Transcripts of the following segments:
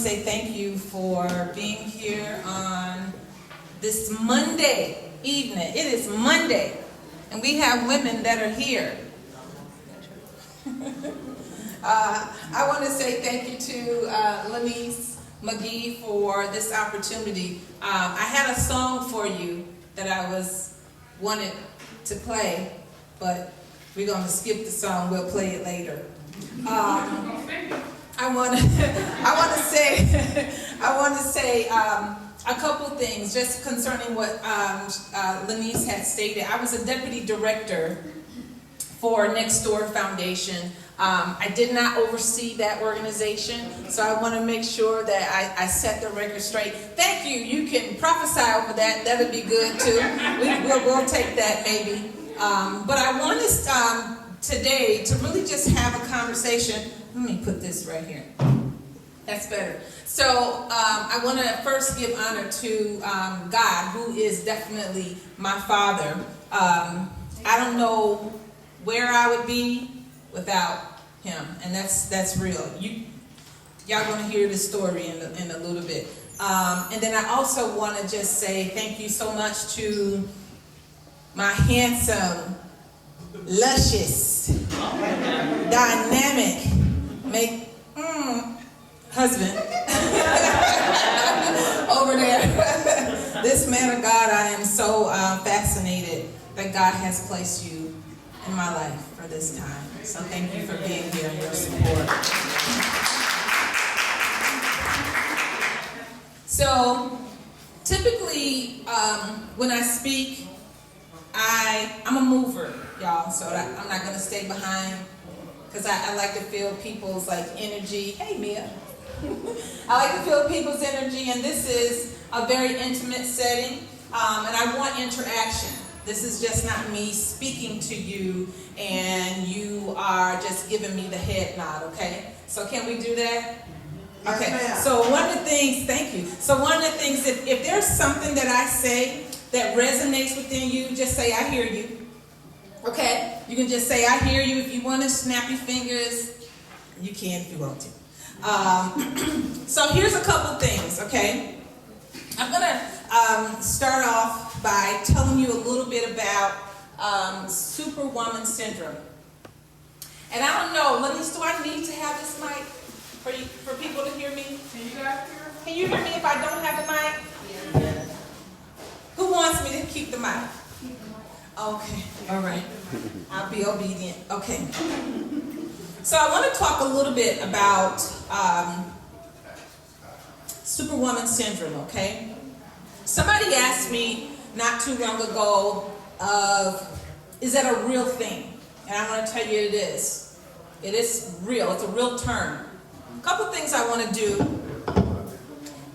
say thank you for being here on this Monday evening. It is Monday, and we have women that are here. I want to say thank you to Lenise McGee for this opportunity. I had a song for you that I wanted to play, but we're going to skip the song. We'll play it later. I want to say a couple things just concerning what Lenise had stated. I was a deputy director for Next Door Foundation. I did not oversee that organization, so I want to make sure that I set the record straight. Thank you. You can prophesy over that. That would be good too. We'll take that maybe. But I want us today to really just have a conversation. Let me put this right here. That's better. So I want to first give honor to God, who is definitely my Father. I don't know where I would be without Him, and that's real. Y'all gonna hear this story in a little bit. And then I also want to just say thank you so much to my handsome, luscious, dynamic, husband over there. This man of God, I am so fascinated that God has placed you in my life for this time. So thank you for being here and your support. So typically when I speak, I'm a mover, y'all, so I'm not going to stay behind because I like to feel people's energy. Hey, Mia. I like to feel people's energy, and this is a very intimate setting, and I want interaction. This is just not me speaking to you and you are just giving me the head nod, okay? So can we do that? Okay, so one of the things, thank you. So one of the things, if there's something that I say that resonates within you, just say, I hear you. Okay? You can just say, I hear you. If you want to snap your fingers, you can if you want to. So here's a couple things, okay? I'm going to start off by telling you a little bit about Superwoman Syndrome. And I don't know, Lenise, do I need to have this mic for people to hear me? Can you guys hear me? Can you hear me if I don't have the mic? Yeah. Who wants me to keep the mic? Okay, all right. I'll be obedient. Okay. So I want to talk a little bit about Superwoman Syndrome, okay? Somebody asked me not too long ago, is that a real thing? And I want to tell you it is. It is real. It's a real term. A couple things I want to do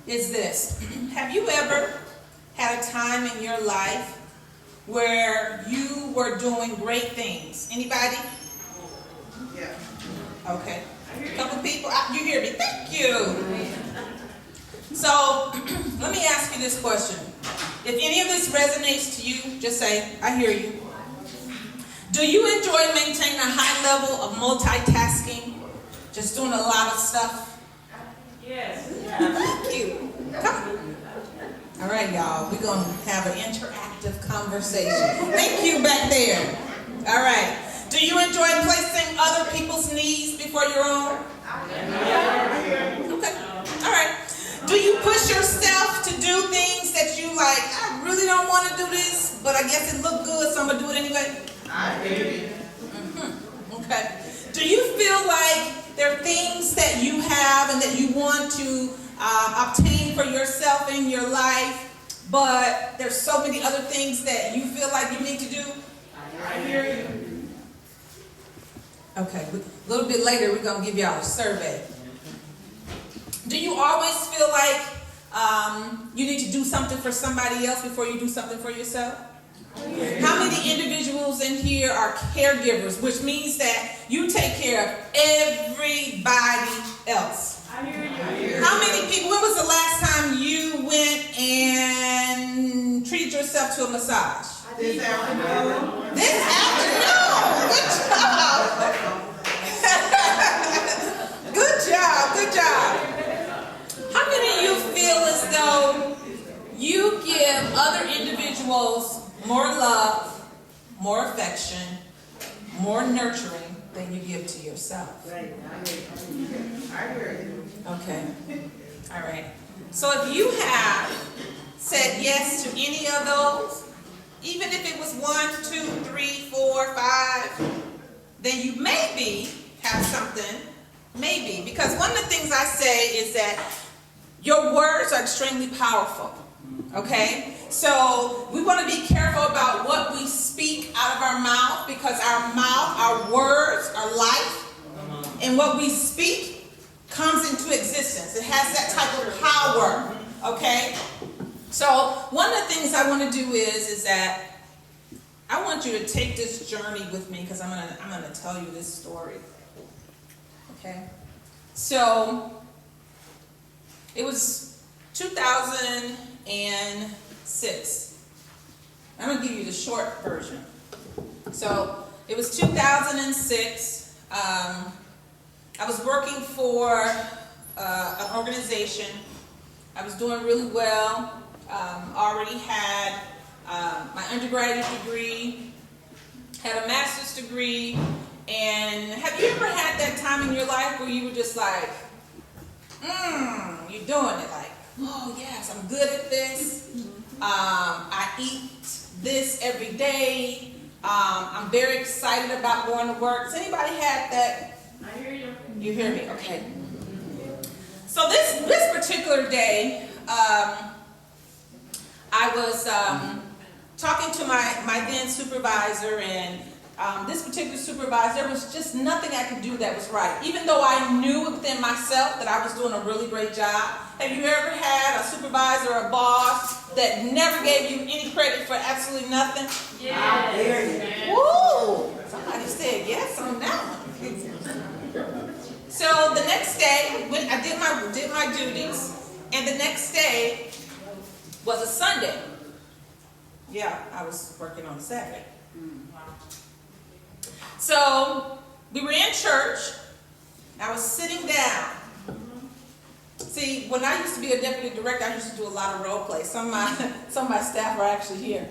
is this. Have you ever had a time in your life where you were doing great things? Anybody? Yeah. Okay. A couple people. You hear me? Thank you. So, let me ask you this question. If any of this resonates to you, just say, I hear you. Do you enjoy maintaining a high level of multitasking? Just doing a lot of stuff? Yes. Thank you. Come. All right, y'all. We're going to have an interactive conversation. Thank you back there. All right. Do you enjoy placing other people's needs before your own? Okay. All right. Do you push yourself to do things that you like, I really don't want to do this, but I guess it looked good, so I'm going to do it anyway? I hear you. Okay. Do you feel like there are things that you have and that you want to obtain for yourself in your life, but there's so many other things that you feel like you need to do? I hear you. Okay. A little bit later, we're going to give y'all a survey. Do you always feel like you need to do something for somebody else before you do something for yourself? How many individuals in here are caregivers, which means that you take care of everybody else? How many people, when was the last time you went and treated yourself to a massage? This afternoon. This afternoon. Good job. Good job. Good job. though you give other individuals more love, more affection, more nurturing than you give to yourself. Right. I hear you. Okay. All right. So if you have said yes to any of those, even if it was 1, 2, 3, 4, 5, then you maybe have something, maybe. Because one of the things I say is that your words are extremely powerful. Okay? So we want to be careful about what we speak out of our mouth, because our mouth, our words are life. And what we speak comes into existence. It has that type of power. Okay? So one of the things I want to do is that I want you to take this journey with me, because I'm gonna tell you this story. Okay? So it was 2006. I'm gonna give you the short version. So it was 2006. I was working for an organization. I was doing really well. Already had my undergraduate degree, had a master's degree, and have you ever had that time in your life where you were just like, you're doing it, like, oh yes, I'm good at this, I eat this every day, I'm very excited about going to work. Has anybody had that? I hear you. You hear me? Okay. So this particular day, I was talking to my then supervisor, and this particular supervisor, there was just nothing I could do that was right. Even though I knew within myself that I was doing a really great job. Have you ever had a supervisor or a boss that never gave you any credit for absolutely nothing? Yes. Woo! Somebody said yes on that one. So the next day, when I did my duties, and the next day was a Sunday. Yeah, I was working on a Saturday. So we were in church. I was sitting down. See, when I used to be a deputy director, I used to do a lot of role play. Some of my staff are actually here.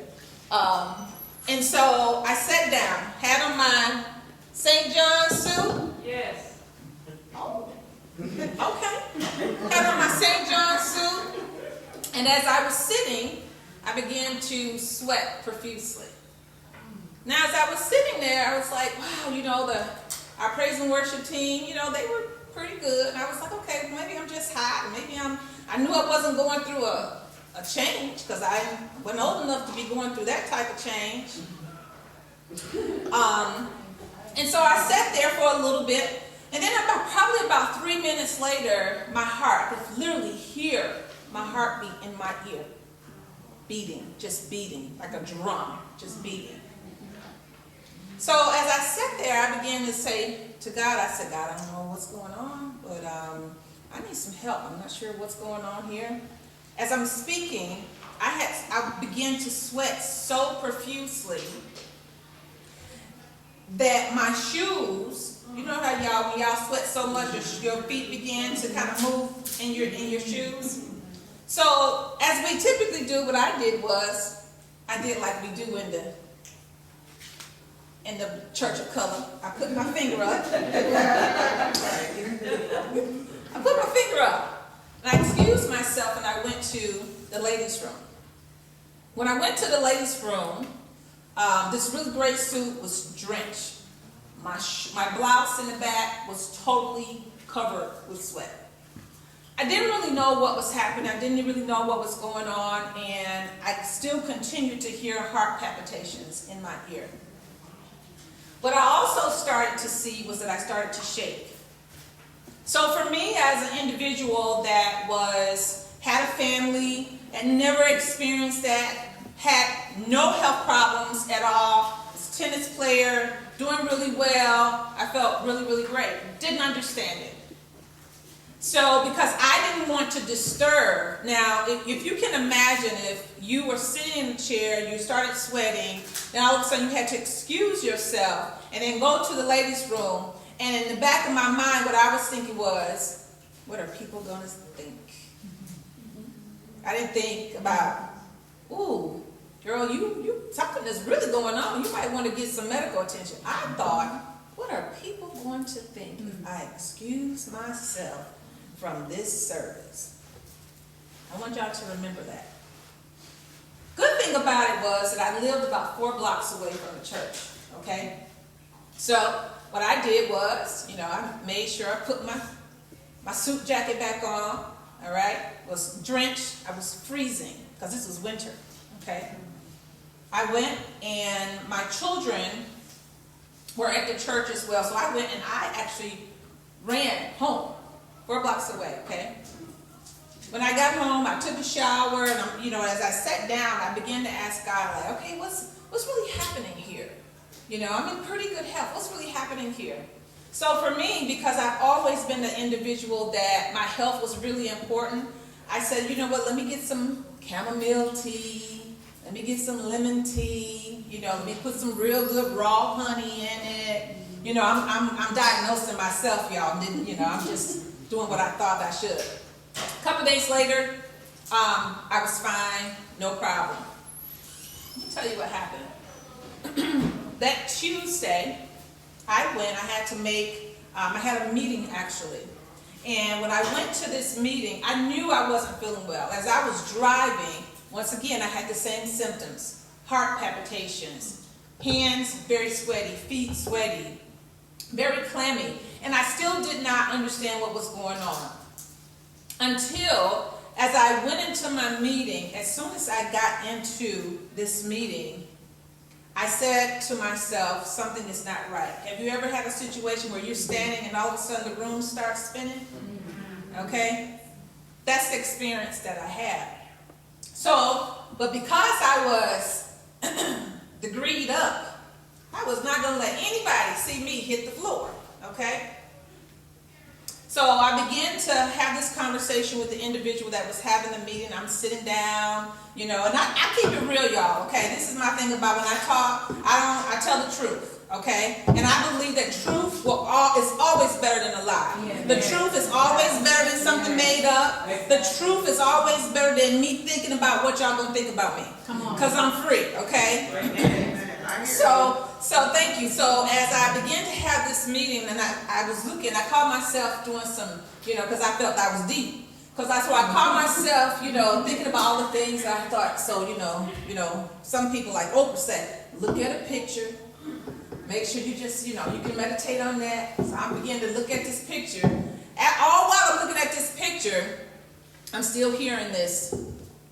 And so I sat down, had on my St. John's suit. Yes. Oh, okay. Had on my St. John's suit. And as I was sitting, I began to sweat profusely. Now, as I was sitting there, I was like, wow, our praise and worship team, they were pretty good. And I was like, okay, maybe I'm just hot. Maybe I knew I wasn't going through a change, because I wasn't old enough to be going through that type of change. And so I sat there for a little bit. And then probably about 3 minutes later, my heart, I could literally hear my heartbeat in my ear. Just beating, like a drum, just beating. So as I sat there, I began to say to God, I said, God, I don't know what's going on, but I need some help. I'm not sure what's going on here. As I'm speaking, I began to sweat so profusely that my shoes, you know how when y'all sweat so much, your feet began to kind of move in your shoes. So as we typically do, what I did was, I did like we do in the Church of Color. I put my finger up. And I excused myself, and I went to the ladies' room. When I went to the ladies' room, this really great suit was drenched. My blouse in the back was totally covered with sweat. I didn't really know what was happening. I didn't really know what was going on, and I still continued to hear heart palpitations in my ear. What I also started to see was that I started to shake. So for me, as an individual that had a family and never experienced that, had no health problems at all, was a tennis player, doing really well, I felt really, really great. Didn't understand it. So because I didn't want to disturb, now if you can imagine, if you were sitting in a chair, you started sweating, then all of a sudden you had to excuse yourself and then go to the ladies' room, and in the back of my mind what I was thinking was, what are people going to think? I didn't think about, ooh, girl, you something is really going on. You might want to get some medical attention. I thought, what are people going to think if I excuse myself from this service? I want y'all to remember that. Good thing about it was that I lived about 4 blocks away from the church, okay? So what I did was, I made sure I put my suit jacket back on, all right? Was drenched. I was freezing because this was winter, okay? I went and my children were at the church as well, so I went and I actually ran home 4 blocks away, okay? When I got home, I took a shower, and as I sat down, I began to ask God, like, okay, what's really happening here? I'm in pretty good health. What's really happening here? So for me, because I've always been the individual that my health was really important, I said, you know what, let me get some chamomile tea, let me get some lemon tea, let me put some real good raw honey in it. I'm diagnosing myself, y'all. I'm just doing what I thought I should. A couple days later, I was fine, no problem. Let me tell you what happened. That Tuesday, I had to make, I had a meeting actually. And when I went to this meeting, I knew I wasn't feeling well. As I was driving, once again, I had the same symptoms. Heart palpitations, hands very sweaty, feet sweaty, very clammy. And I still did not understand what was going on. Until, as I went into my meeting, as soon as I got into this meeting, I said to myself, something is not right. Have you ever had a situation where you're standing and all of a sudden the room starts spinning? Okay? That's the experience that I had. So, but because I was degreed up, I was not going to let anybody see me hit the floor. Okay? So I began to have this conversation with the individual that was having the meeting. I'm sitting down, and I keep it real, y'all, okay? This is my thing about when I talk, I tell the truth, okay? And I believe that truth is always better than a lie. Yeah. The truth is always better than something made up. The truth is always better than me thinking about what y'all gonna think about me. Come on. Because I'm free, okay? So thank you. So as I began to have this meeting, and I was looking, I caught myself doing some, because I felt I was deep. Because that's why I caught myself, thinking about all the things that I thought. So, some people like Oprah said, look at a picture. Make sure you just, you can meditate on that. So I began to look at this picture. All while I'm looking at this picture, I'm still hearing this.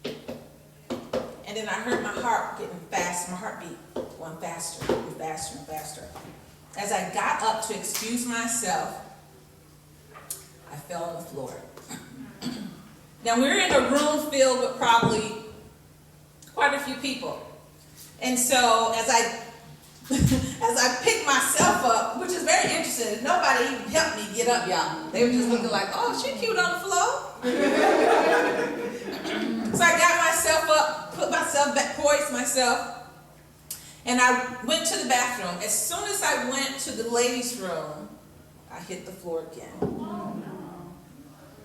And then I heard my heart getting fast, my heartbeat going faster and faster and faster. As I got up to excuse myself, I fell on the floor. Now we're in a room filled with probably quite a few people. And so as I picked myself up, which is very interesting, nobody even helped me get up, y'all. They were just looking like, oh, she cute on the floor. So I got myself up, put myself back, poised myself, and I went to the bathroom. As soon as I went to the ladies' room, I hit the floor again.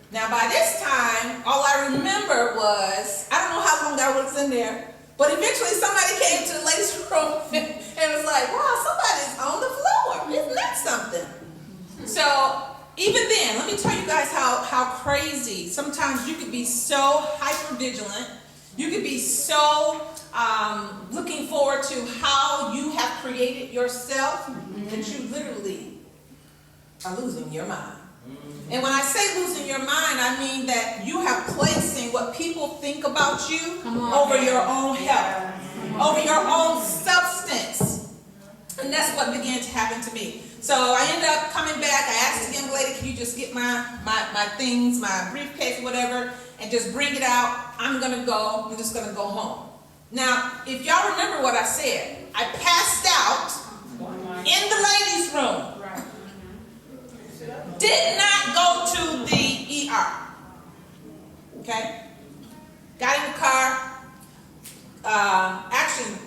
Now by this time, all I remember was, I don't know how long I was in there, but eventually somebody came to the ladies' room and was like, wow, somebody's on the floor. Isn't that something? So even then, let me tell you guys how crazy. Sometimes you could be so hyper-vigilant. You could be so looking forward to how you have created yourself that you literally are losing your mind. And when I say losing your mind, I mean that you have placing what people think about you over your own health, over your own substance. And that's what began to happen to me. So I ended up coming back. I asked the young lady, can you just get my things, my briefcase, whatever, and just bring it out. I'm just going to go home. Now, if y'all remember what I said, I passed out in the ladies' room. Did not go to the ER. Okay? Got in the car. Actually,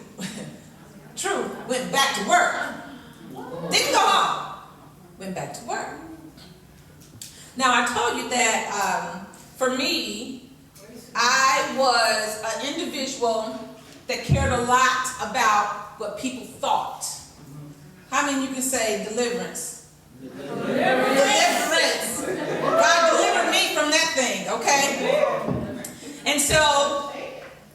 true, went back to work. Didn't go home. Went back to work. Now, I told you that for me, I individual that cared a lot about what people thought. How many you can say deliverance? Deliverance. God delivered me from that thing, okay? And so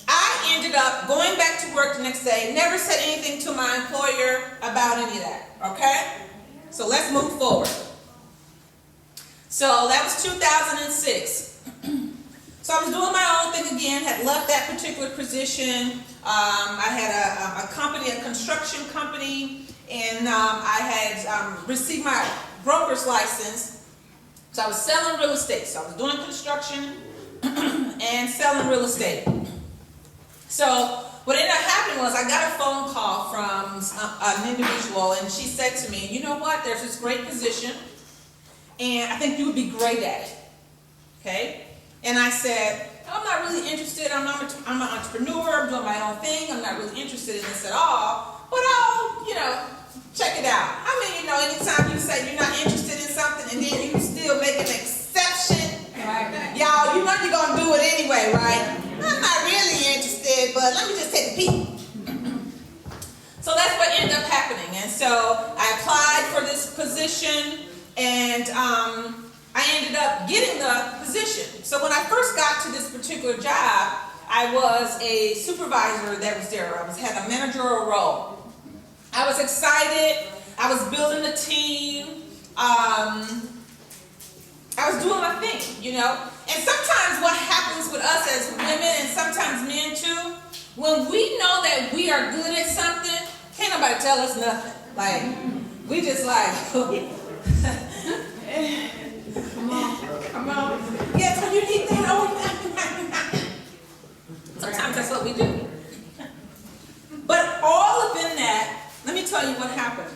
I ended up going back to work the next day, never said anything to my employer about any of that, okay? So let's move forward. So that was 2006. So I was doing my own thing again, had left that particular position. I had a company, a construction company, and I had received my broker's license. So I was selling real estate. So I was doing construction and selling real estate. So what ended up happening was I got a phone call from an individual, and she said to me, you know what, there's this great position, and I think you would be great at it, okay? And I said, I'm not really interested. I'm an entrepreneur. I'm doing my own thing. I'm not really interested in this at all. But I'll, check it out. I mean, anytime you say you're not interested in something and then you still make an exception, y'all, you're going to do it anyway, right? I'm not really interested, but let me just take a peek. So that's what ended up happening. And so I applied for this position, and I ended up getting the position. So when I first got to this particular job, I was a supervisor that was there. I had a managerial role. I was excited. I was building a team. I was doing my thing, And sometimes what happens with us as women, and sometimes men too, when we know that we are good at something, can't nobody tell us nothing. Like, we just like, come on. Yes, when you need that. Sometimes that's what we do. But all up in that, let me tell you what happened.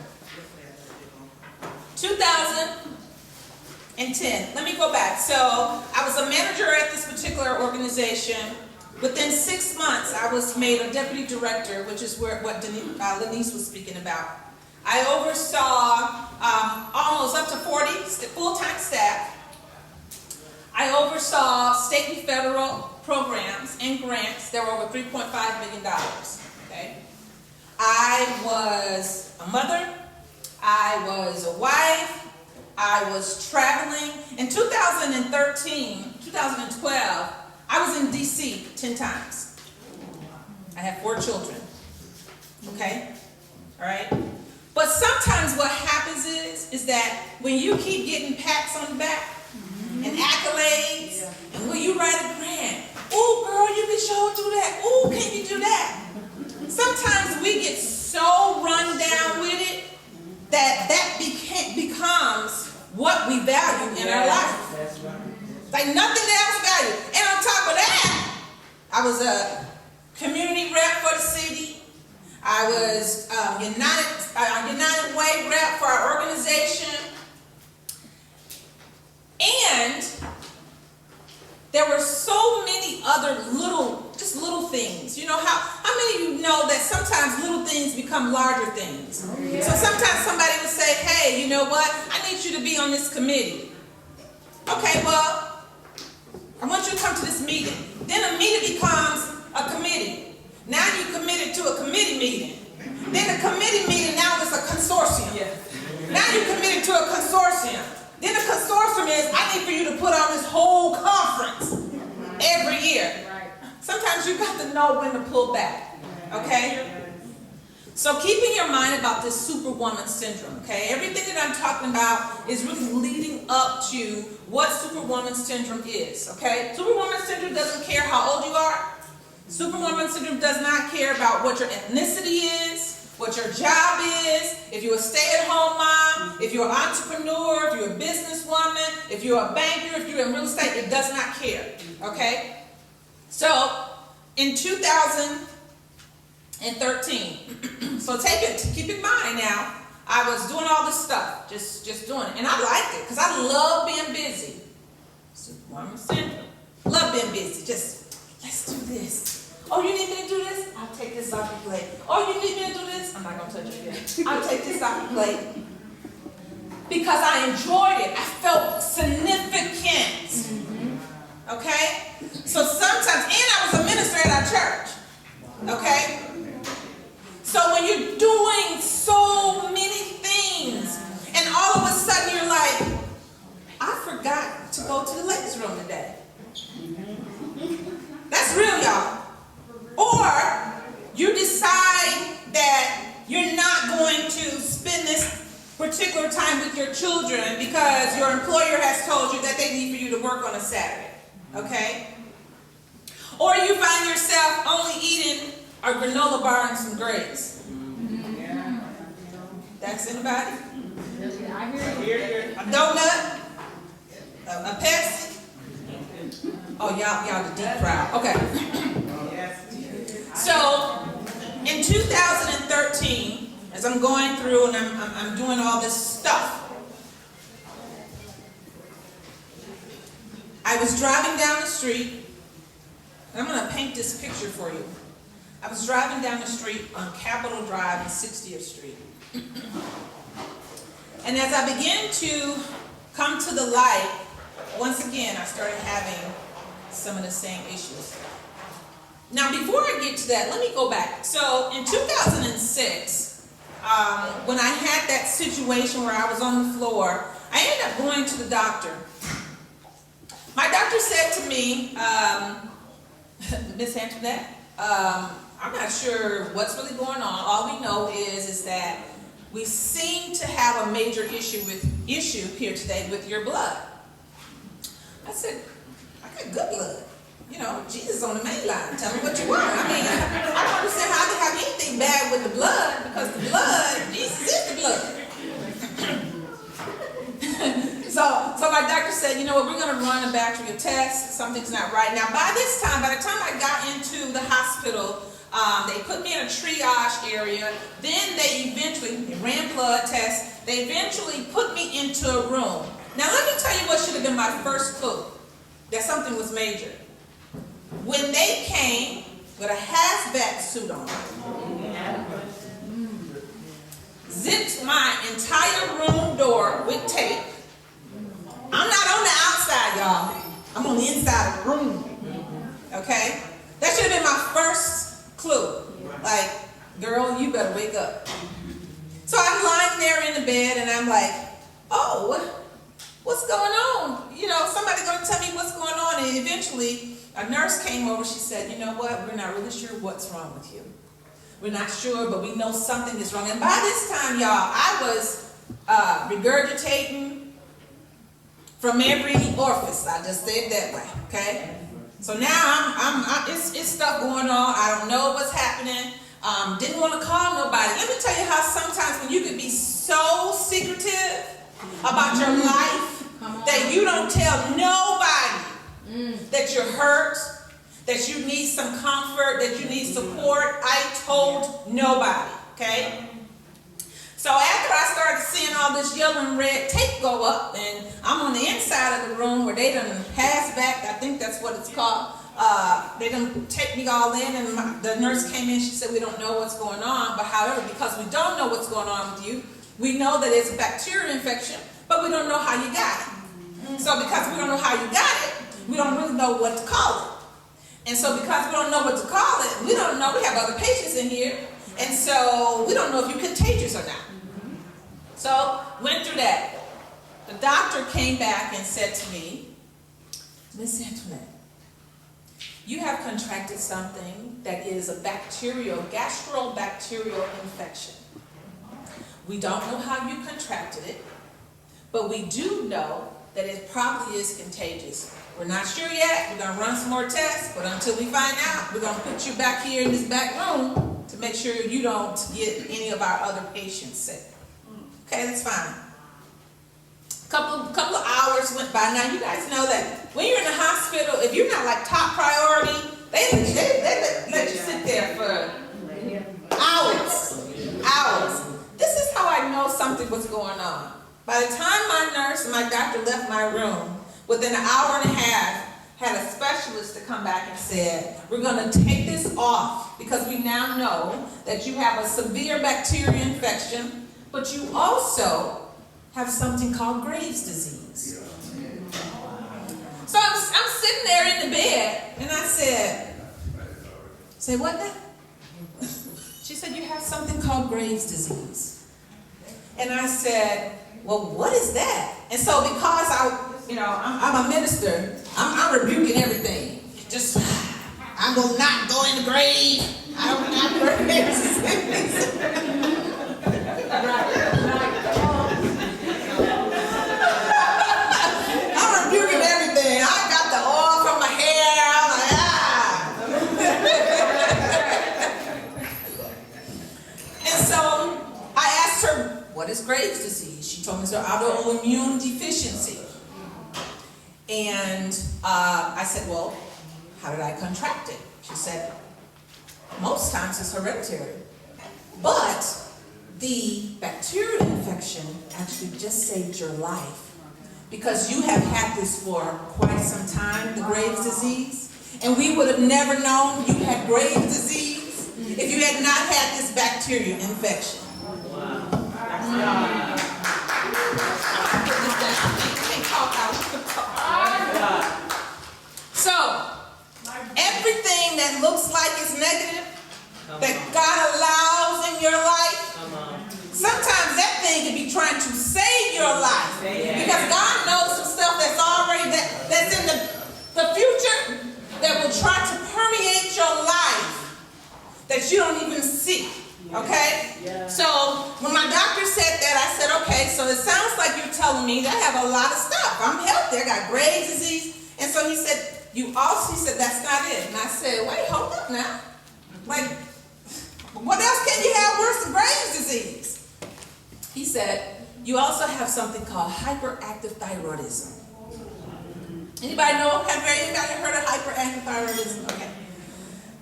2010. Let me go back. So I was a manager at this particular organization. Within 6 months, I was made a deputy director, which is what Denise was speaking about. I oversaw almost up to 40 full-time staff. I oversaw state and federal programs and grants that were over $3.5 million. Okay? I was a mother. I was a wife. I was traveling. In 2012, I was in D.C. 10 times. I have 4 children. Okay? All right? But sometimes what happens is that when you keep getting pats on the back and accolades, and when you write a grant, ooh, girl, you can sure do that. Ooh, can you do that? Sometimes we get so run down with it that becomes what we value in our life. Like nothing else value. And on top of that, I was a community rep for the city. I was United Way rep for our organization. And there were so many other little things. How many of you know that sometimes little things become larger things? Oh, yeah. So sometimes somebody would say, hey, you know what? I need you to be on this committee. Okay, well, I want you to come to this meeting. Then a meeting becomes a committee. Now you committed to a committee meeting. Then a committee meeting, now it's a consortium. Yeah. Now you committed to a consortium. Then a consortium is, I need for you to put on this whole conference every year. Sometimes you got to know when to pull back, okay? So keep in your mind about this Superwoman Syndrome, okay? Everything that I'm talking about is really leading up to what Superwoman Syndrome is, okay? Superwoman Syndrome doesn't care how old you are. Superwoman Syndrome does not care about what your ethnicity is, what your job is, if you're a stay-at-home mom, if you're an entrepreneur, if you're a businesswoman, if you're a banker, if you're in real estate, it does not care, okay? So, in 2013, so keep in mind now, I was doing all this stuff, just doing it, and I liked it, because I love being busy. Superwoman Syndrome. Love being busy, just, let's do this. Oh, you need me to do this? I'll take this off your plate. Oh, you need me to do this? I'm not going to touch it again. I'll take this off your plate. Because I enjoyed it. I felt significant. Okay? So sometimes, and I was a minister at our church. particular time with your children because your employer has told you that they need for you to work on a Saturday, okay? Or you find yourself only eating a granola bar and some grapes. That's anybody? A donut? A Pepsi? Oh, y'all the deep crowd. Okay. So, in 2013, as I'm going through and I'm doing all this stuff, I was driving down the street. I'm going to paint this picture for you. I was driving down the street on Capitol Drive and 60th Street. And as I began to come to the light, once again, I started having some of the same issues. Now, before I get to that, let me go back. So, in 2006, when I had that situation where I was on the floor, I ended up going to the doctor. My doctor said to me, Miss Antoinette, I'm not sure what's really going on. All we know is that we seem to have a major issue here today with your blood. I said, I got good blood. You know, Jesus on the main line. Tell me what you want. I mean, I don't understand how they have anything bad with the blood because the blood, Jesus is the blood. So my doctor said, you know what, we're going to run a battery of tests. Something's not right. Now, by the time I got into the hospital, they put me in a triage area. Then they ran blood tests. They eventually put me into a room. Now, let me tell you what should have been my first clue that something was major. When they came with a hazmat suit on, zipped my entire room door with tape. I'm not on the outside, y'all. I'm on the inside of the room. Okay? That should have been my first clue. Like, girl, you better wake up. So I'm lying there in the bed and I'm like, oh, what's going on? You know, somebody's going to tell me what's going on. And eventually, a nurse came over. She said, you know what? We're not really sure what's wrong with you. We're not sure, but we know something is wrong. And by this time, y'all, I was regurgitating from every orifice. I just say it that way, okay? So now it's stuff going on. I don't know what's happening. Didn't want to call nobody. Let me tell you how sometimes when you can be so secretive about your life that you don't tell nobody that you're hurt, that you need some comfort, that you need support. I told nobody, okay? So after I started seeing all this yellow and red tape go up, and I'm on the inside of the room where they done hazmat, I think that's what it's called. They done take me all in, and the nurse came in. She said, we don't know what's going on, but however, because we don't know what's going on with you, we know that it's a bacterial infection, but we don't know how you got it. So because we don't know how you got it, we don't really know what to call it. And so because we don't know what to call it, we don't know, we have other patients in here, and so we don't know if you're contagious or not. So, went through that. The doctor came back and said to me, Miss Antoinette, you have contracted something that is a gastrobacterial infection. We don't know how you contracted it, but we do know that it probably is contagious. We're not sure yet. We're going to run some more tests, but until we find out, we're going to put you back here in this back room to make sure you don't get any of our other patients sick. Okay, that's fine. Couple of hours went by. Now, you guys know that when you're in the hospital, if you're not like top priority, they let you sit there for hours. This is how I know something was going on. By the time my nurse and my doctor left my room, within an hour and a half, had a specialist to come back and said, we're going to take this off because we now know that you have a severe bacterial infection, but you also have something called Graves' disease. So I'm sitting there in the bed, and I said, say what now? She said, you have something called Graves' disease. And I said, well, what is that? And so because I'm a minister, I'm rebuking everything. Just, I will not go in the grave. I will not Graves' disease. She told me it's an autoimmune deficiency. And I said, well, how did I contract it? She said, most times it's hereditary. But the bacterial infection actually just saved your life. Because you have had this for quite some time, the Graves' disease. And we would have never known you had Graves' disease if you had not had this bacterial infection. So, everything that looks like it's negative, that God allows in your life, sometimes that thing can be trying to save your life. Because God knows some stuff that's already, that's in the future, that will try to permeate your life, that you don't even see. Okay? So, when my doctor said that, I said, okay, so it sounds like you're telling me that I have a lot of stuff. I'm healthy. I got Graves' disease. And so he said, he said, that's not it. And I said, wait, hold up now. Like, what else can you have worse than Graves' disease? He said, you also have something called hyperactive thyroidism. Anybody know? Have anybody heard of hyperactive thyroidism? Okay.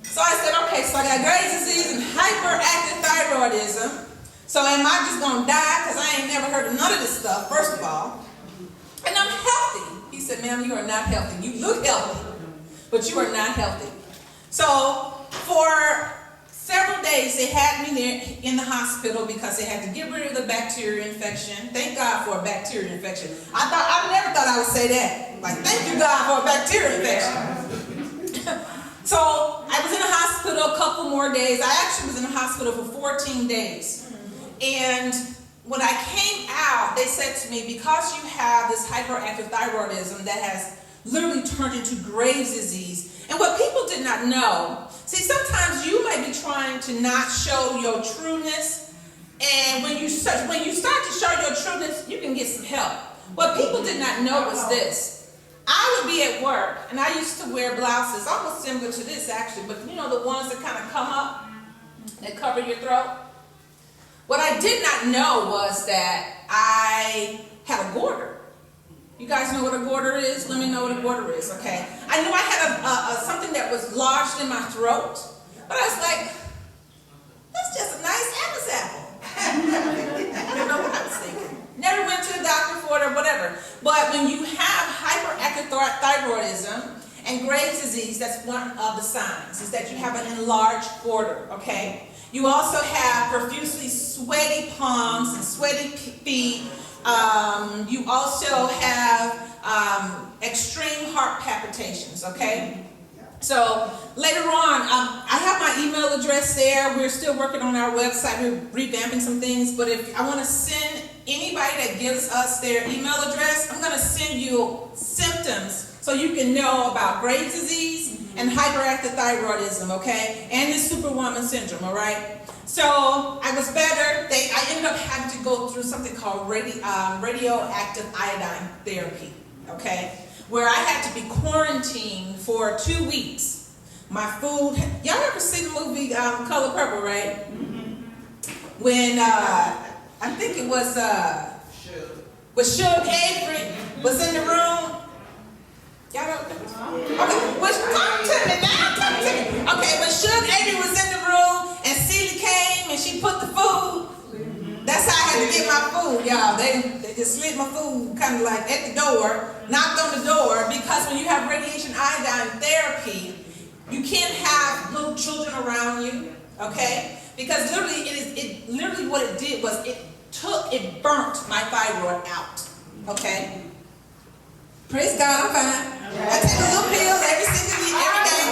So I said, okay, so I got Graves' disease and hyperactive thyroidism. So am I just going to die? Because I ain't never heard of none of this stuff, first of all. And I'm healthy. He said, ma'am, you are not healthy. You look healthy, but you are not healthy. So for several days, they had me there in the hospital because they had to get rid of the bacterial infection. Thank God for a bacterial infection. I never thought I would say that. Like, thank you, God, for a bacterial infection. So I was in the hospital a couple more days. I actually was in the hospital for 14 days. And when I came out, they said to me, because you have this hyperactive thyroidism that has literally turned into Graves' disease. And what people did not know, see, sometimes you might be trying to not show your trueness. And when you start to show your trueness, you can get some help. What people did not know was this. I would be at work, and I used to wear blouses, almost similar to this actually, but you know the ones that kind of come up, that cover your throat? What I did not know was that I had a goiter. You guys know what a goiter is? Let me know what a goiter is, okay? I knew I had something that was lodged in my throat, but I was like, that's just a nice Adam's apple. I don't know what I was thinking. Never went to the doctor for it or whatever. But when you have hyperactive thyroidism and Graves' disease, that's one of the signs, is that you have an enlarged goiter, okay? You also have profusely sweaty palms and sweaty feet. You also have extreme heart palpitations, okay? So later on, I have my email address there. We're still working on our website. We're revamping some things. But if I want to send anybody that gives us their email address, I'm going to send you symptoms so you can know about Graves' disease and hyperactive thyroidism, okay? And the Superwoman Syndrome, all right? So I was better. I ended up having to go through something called radioactive iodine therapy, okay? Where I had to be quarantined for 2 weeks. My food, y'all ever seen the movie Color Purple, right? When, I think it was, Suge Avery was in the room. Y'all know? Okay, talk to me now, talk to me. Okay, when Suge Avery was in the room and Celie came and she put the food, that's how I had to get my food, y'all. They just slid my food kind of like at the door, knocked on the door, because when you have radiation iodine therapy, you can't have little children around you, okay? Because literally what it did was it burnt my thyroid out, okay? Praise God, I'm fine. I take a little pill every single day.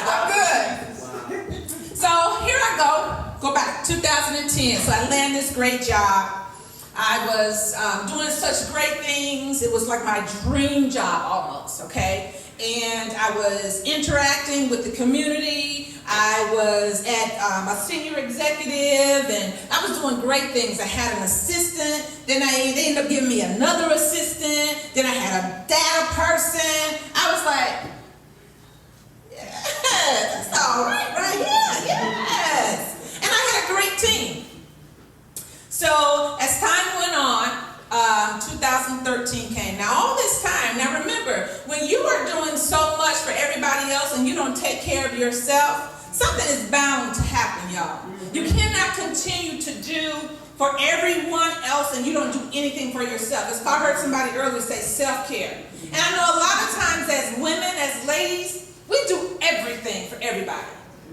I'm good. So here I go back, 2010. So I landed this great job. I was doing such great things. It was like my dream job almost, okay? And I was interacting with the community. I was at a senior executive, and I was doing great things. I had an assistant. Then they ended up giving me another assistant. Then I had a data person. I was like, yes, that's all right, right here, yes. And I had a great team. you don't take care of yourself, something is bound to happen, y'all. You cannot continue to do for everyone else and you don't do anything for yourself. It's called, I heard somebody earlier say self-care. And I know a lot of times as women, as ladies, we do everything for everybody.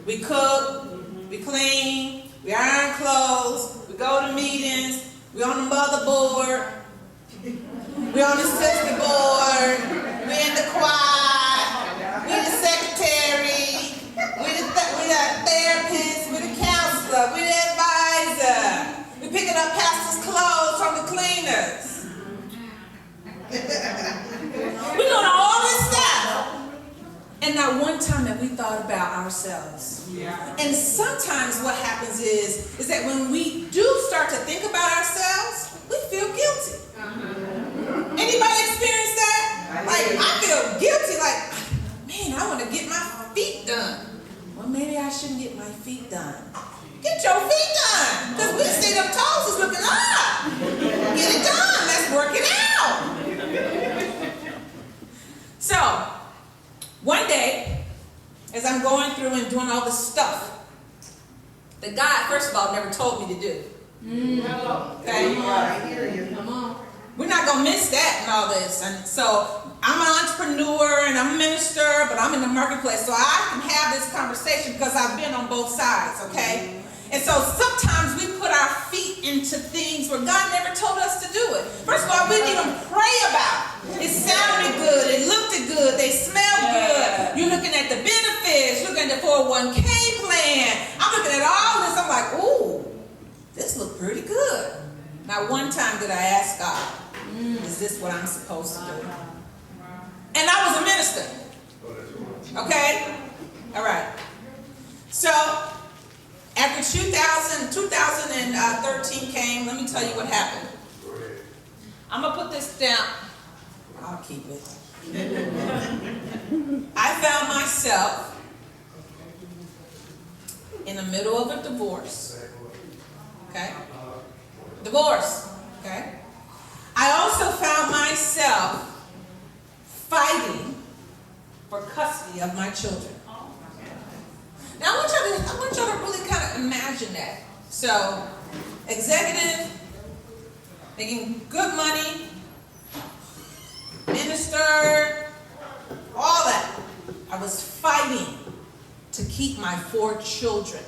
We cook, we clean, we iron clothes, we go to meetings, we on the motherboard, we on the sister board, we in the quad, we the secretary, we the therapist, we the counselor, we the advisor. We picking up pastor's clothes from the cleaners. We're doing all this stuff. And not one time have we thought about ourselves. Yeah. And sometimes what happens is that when we do start to think about ourselves, we feel guilty. Anybody experience that? Like, I feel guilty, like, man, I want to get my feet done. Well, maybe I shouldn't get my feet done. Get your feet done. Because we see them toes is looking up. Get it done. Let's work it out. So, one day, as I'm going through and doing all this stuff that God, first of all, never told me to do. Okay? I hear you. Come on. We're not going to miss that and all this. And so, I'm an entrepreneur and I'm a minister, but I'm in the marketplace. So I can have this conversation because I've been on both sides, okay? And so sometimes we put our feet into things where God never told us to do it. First of all, we didn't even pray about it. It sounded good. It looked good. They smelled good. You're looking at the benefits. You're looking at the 401k plan. I'm looking at all this. I'm like, ooh, this looked pretty good. Now, one time did I ask God, is this what I'm supposed to do? And I was a minister. Okay? All right. So, after 2013 came, let me tell you what happened. I'm going to put this down. I'll keep it. I found myself in the middle of a divorce. Okay? Divorce. Okay? I also found myself fighting for custody of my children. Now I want y'all to really kind of imagine that. So, executive, making good money, minister, all that. I was fighting to keep my 4 children.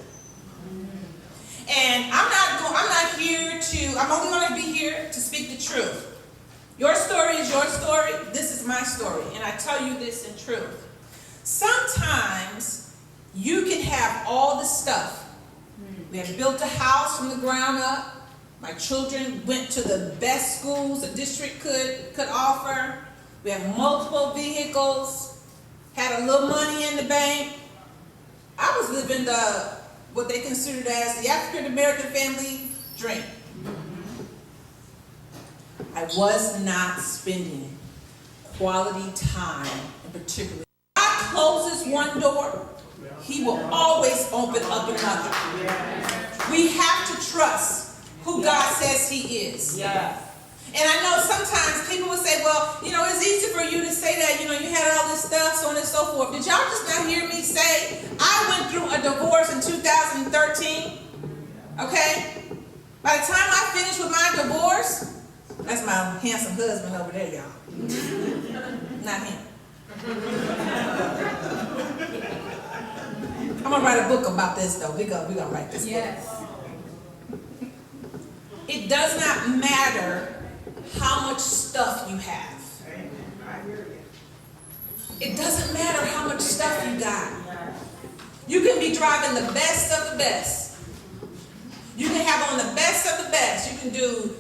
And I'm only going to be here to speak the truth. Your story is your story. This is my story. And I tell you this in truth. Sometimes you can have all the stuff. We had built a house from the ground up. My children went to the best schools the district could offer. We had multiple vehicles. Had a little money in the bank. I was living what they considered as the African American family dream. I was not spending quality time, in particular. If God closes one door, He will always open up another. We have to trust who God says He is. Yeah. And I know sometimes people will say, well, it's easy for you to say that, you had all this stuff, so on and so forth. Did y'all just not hear me say, I went through a divorce in 2013, okay? By the time I finished with my divorce, that's my handsome husband over there, y'all. Not him. I'm going to write a book about this, though. We're going to write this book. It does not matter how much stuff you have. It doesn't matter how much stuff you got. You can be driving the best of the best. You can have on the best of the best. You can do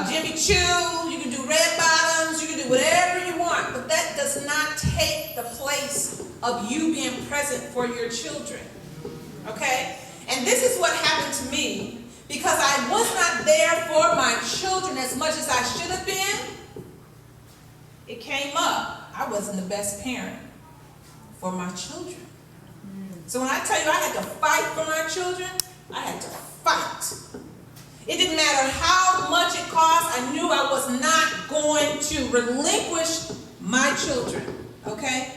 Jimmy Choo, you can do red bottoms, you can do whatever you want, but that does not take the place of you being present for your children. Okay? And this is what happened to me. Because I was not there for my children as much as I should have been, it came up. I wasn't the best parent for my children. So when I tell you I had to fight for my children, I had to fight. It didn't matter how much it cost. I knew I was not going to relinquish my children. Okay?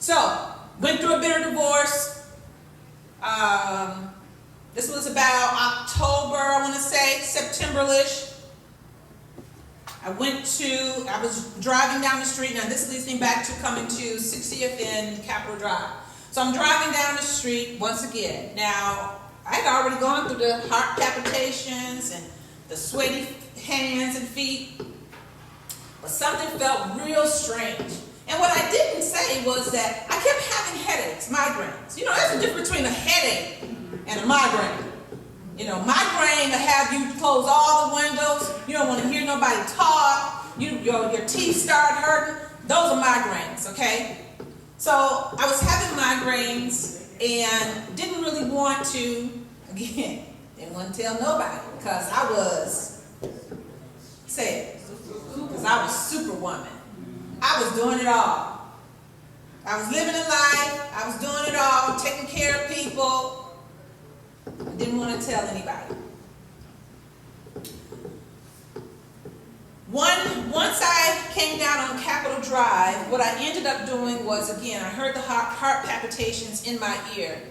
So, went through a bitter divorce. This was about October, I want to say, September-ish. I was driving down the street. Now this leads me back to coming to 60th and Capitol Drive. So I'm driving down the street once again. Now, I had already gone through the heart palpitations and the sweaty hands and feet, but something felt real strange. And what I didn't say was that I kept having headaches, migraines. You know, there's a difference between a headache and a migraine. You know, migraine will have you close all the windows. You don't want to hear nobody talk. Your teeth start hurting. Those are migraines, okay? So I was having migraines and didn't really want to, again, didn't want to tell nobody because I was, say it, because I was Superwoman. I was doing it all. I was living a life. I was doing it all, taking care of people. I didn't want to tell anybody. Once I came down on Capitol Drive, what I ended up doing was, again, I heard the heart palpitations in my ear.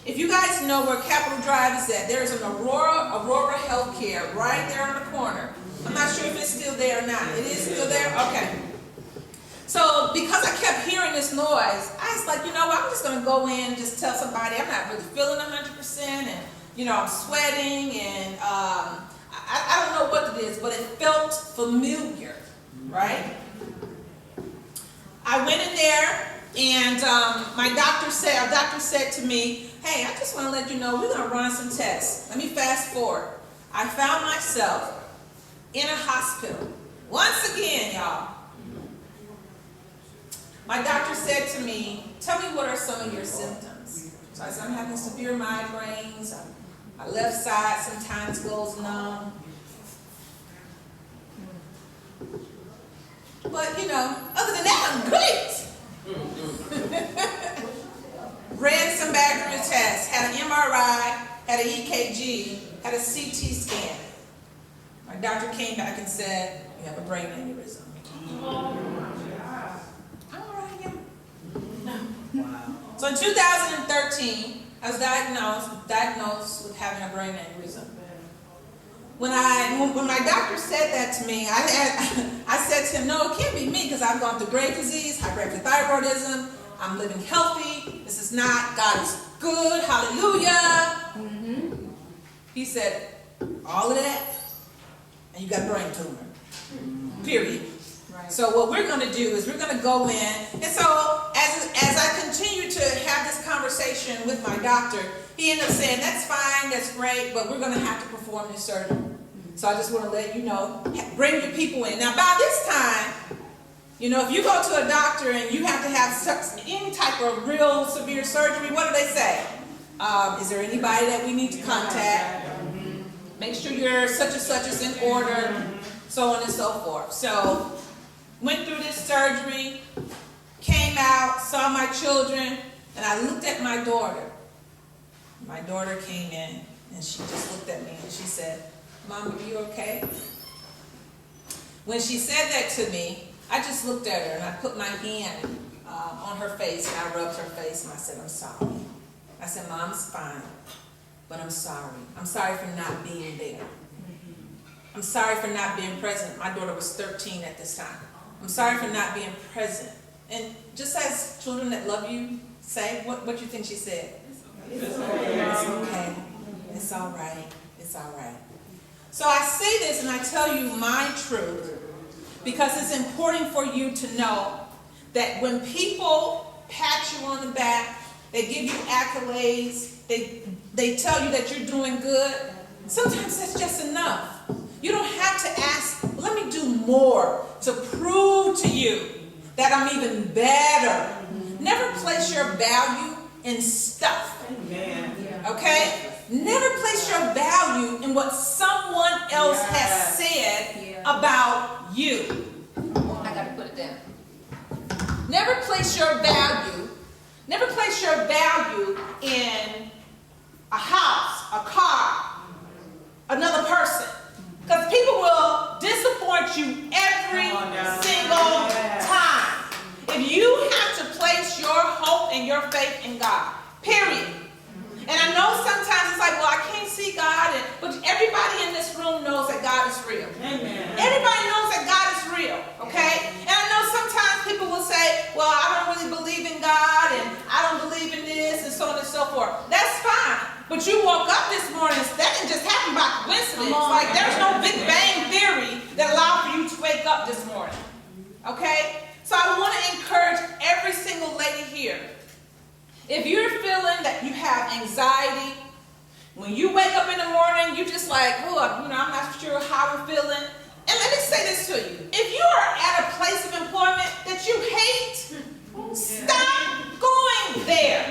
If you guys know where Capitol Drive is at, there's an Aurora Healthcare right there on the corner. I'm not sure if it's still there or not. It is still there? Okay. So because I kept hearing this noise, I was like, you know what, I'm just going to go in and just tell somebody I'm not really feeling 100% and, you know, I'm sweating and I don't know what it is, but it felt familiar, right? I went in there and our doctor said to me, hey, I just want to let you know we're going to run some tests. Let me fast forward. I found myself in a hospital. Once again, y'all. My doctor said to me, tell me what are some of your symptoms. So I said, I'm having severe migraines. My left side sometimes goes numb. But, you know, other than that, I'm great. Ran some background tests, had an MRI, had an EKG, had a CT scan. My doctor came back and said, you have a brain aneurysm. So in 2013, I was diagnosed with having a brain aneurysm. When my doctor said that to me, I said to him, no, it can't be me because I've gone through Graves' disease, hyperthyroidism, I'm living healthy, this is not, God is good, hallelujah. Mm-hmm. He said, all of that, and you got a brain tumor, period. Right. So what we're going to do is we're going to go in, and so as I continue to have this conversation with my doctor, he ended up saying, that's fine, that's great, but we're going to have to perform this surgery. So I just want to let you know, bring your people in. Now by this time, you know, if you go to a doctor and you have to have any type of real severe surgery, what do they say? Is there anybody that we need to contact? Make sure your such and such is in order, so on and so forth. So went through this surgery, came out, saw my children, and I looked at my daughter. My daughter came in, and she just looked at me, and she said, Mom, are you okay? When she said that to me, I just looked at her, and I put my hand on her face, and I rubbed her face, and I said, I'm sorry. I said, Mom's fine, but I'm sorry. I'm sorry for not being there. I'm sorry for not being present. My daughter was 13 at this time. I'm sorry for not being present. And just as children that love you say, what do you think she said? It's okay. It's okay. It's all right. It's all right. So I say this and I tell you my truth because it's important for you to know that when people pat you on the back, they give you accolades, they tell you that you're doing good, sometimes that's just enough. You don't have to ask, let me do more to prove to you that I'm even better. Never place your value in stuff. Okay? Never place your value in what someone else has said about you. I gotta put it down. Never place your value in a house, a car, another person. Because people will disappoint you every single time. If you have to place your in your faith in God. Period. And I know sometimes it's like, well, I can't see God, but everybody in this room knows that God is real. Amen. Everybody knows that God is real, okay? And I know sometimes people will say, well, I don't really believe in God, and I don't believe in this, and so on and so forth. That's fine. But you woke up this morning, that didn't just happen by coincidence. Like, there's no Big Bang theory that allowed for you to wake up this morning, okay? So I want to encourage every single lady here. If you're feeling that you have anxiety, when you wake up in the morning, you just like, oh, I'm not sure how I'm feeling. And let me say this to you. If you are at a place of employment that you hate, stop going there.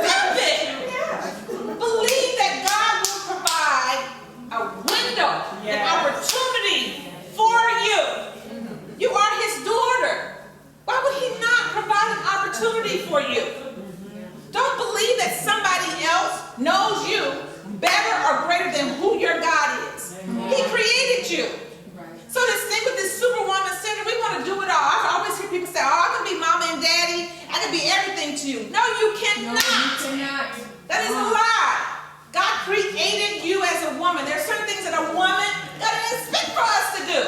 Stop it. Believe that God will provide a window, an opportunity for you. You are his daughter. Why would he not provide an opportunity for you? Don't believe that somebody else knows you better or greater than who your God is. He created you. So this thing with this Superwoman Syndrome, we want to do it all. I always hear people say, oh, I can be mama and daddy. I can be everything to you. No, you cannot. No, you cannot. That is a lie. God created you as a woman. There are certain things that a woman doesn't expect for us to do.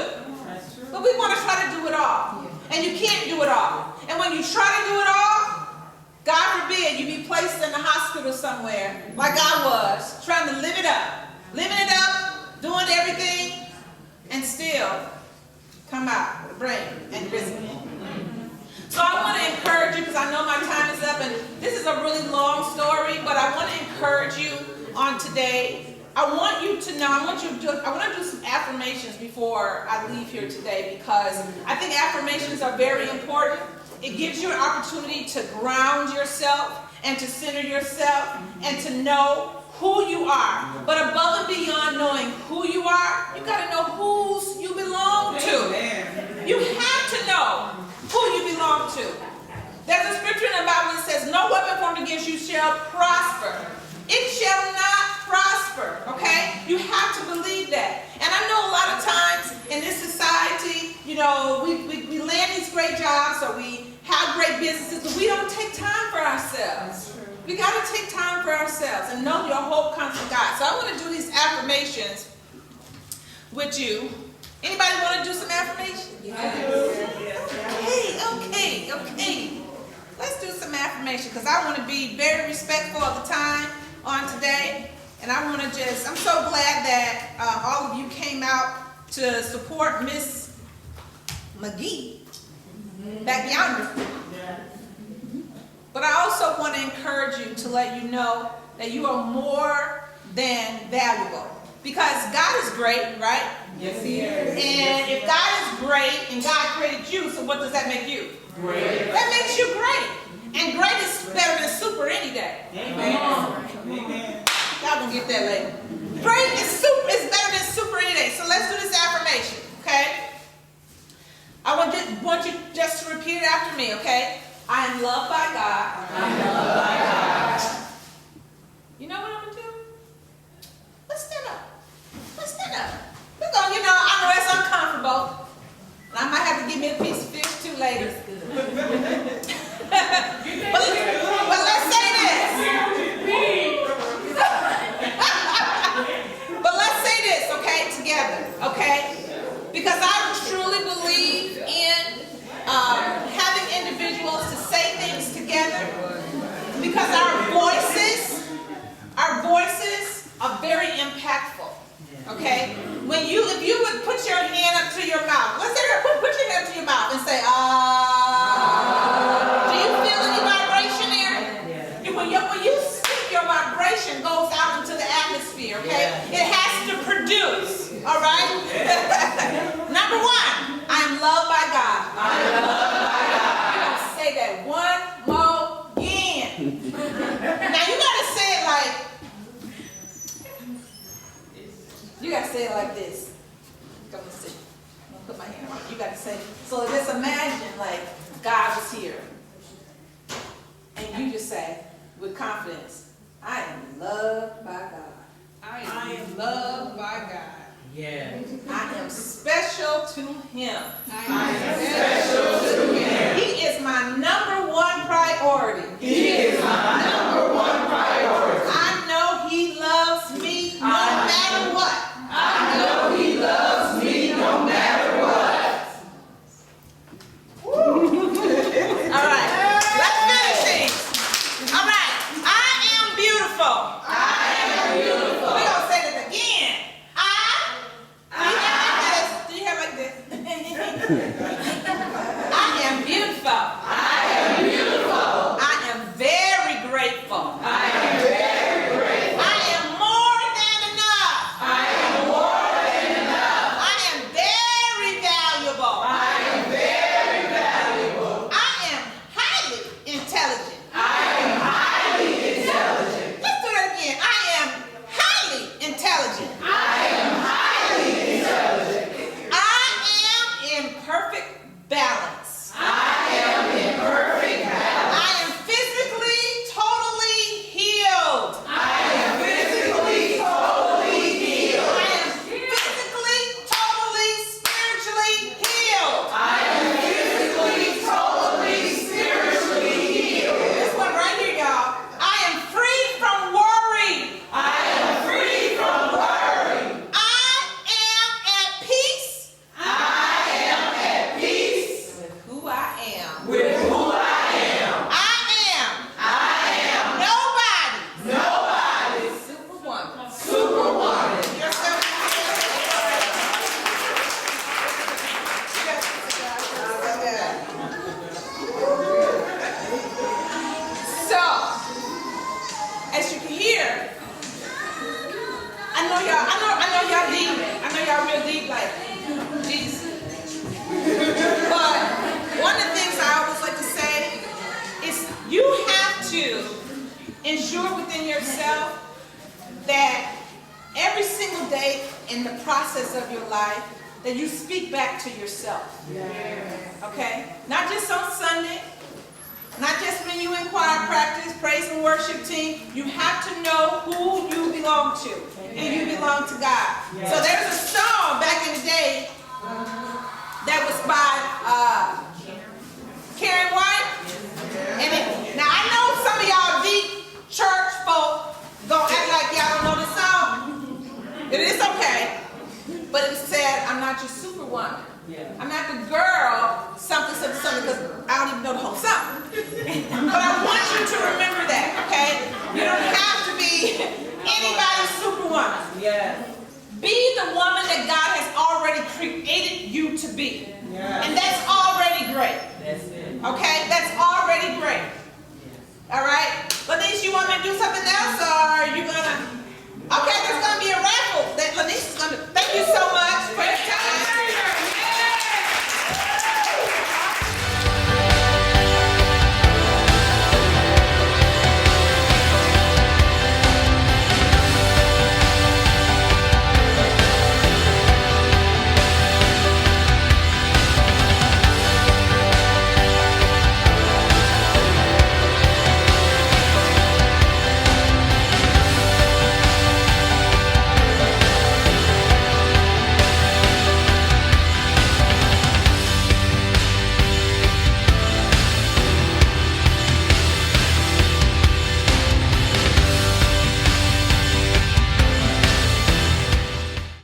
But we want to try to do it all. And you can't do it all. And when you try to do it all, God forbid you be placed in the hospital somewhere, like I was, trying to live it up, doing everything, and still come out with a brain and risen. So I want to encourage you, because I know my time is up, and this is a really long story, but I want to encourage you on today. I want you to know, I want to do some affirmations before I leave here today, because I think affirmations are very important. It gives you an opportunity to ground yourself and to center yourself and to know who you are. But above and beyond knowing who you are, you got to know whose you belong to. You have to know who you belong to. There's a scripture in the Bible that says, no weapon formed against you shall prosper. It shall not prosper, okay? You have to believe that. And I know a lot of times in this society, we land these great jobs or we have great businesses, but we don't take time for ourselves. We got to take time for ourselves and know your hope comes from God. So I want to do these affirmations with you. Anybody want to do some affirmations? Okay. Let's do some affirmation, because I want to be very respectful of the time on today. And I want to I'm so glad that all of you came out to support Miss McGee back yonder. But I also want to encourage you to let you know that you are more than valuable. Because God is great, right? Yes, he is. And if God is great and God created you, so what does that make you? Great. That makes you great. And great is better than super any day. Amen. Amen. Y'all gonna get that later. Great is better than super any day. So let's do this affirmation, okay? I want you just to repeat it after me, okay? I am loved by God. I am loved by God. You know what I'm gonna do? Let's stand up. We're gonna, I know that's uncomfortable. And I might have to give me a piece of fish too later. but let's say this. But let's say this, okay, together, okay? Because I truly believe in having individuals to say things together. Because our voices are very impactful, okay? If you would put your hand up to your mouth, let's say put your hand up to your mouth and say, do you feel any vibration there? When you speak, your vibration goes out into the atmosphere, okay? It has to produce, all right? Number one, I'm loved by God. I am loved by God. You're going to say that one more again. Now you got to say it like, you got to say it like this. Come and see. I'm going to put my hand on it. You got to say, so just imagine like God was here. And you just say, with confidence, I am loved by God. I am loved by God. Yeah. I am special to Him. I am special to Him. He is my number yourself that every single day in the process of your life, that you speak back to yourself. Okay? Not just on Sunday, not just when you in choir practice, praise and worship team. You have to know who you belong to. And you belong to God. So there's a song back in the day that was by Karen White. And now I know some of y'all deep church folk gonna act like y'all don't know the song. It is okay. But it said, I'm not your superwoman. I'm not the girl, something, because I don't even know the whole song. But I want you to remember that, okay? You don't have to be anybody's superwoman. Be the woman that God has already created you to be. And that's already great. Okay?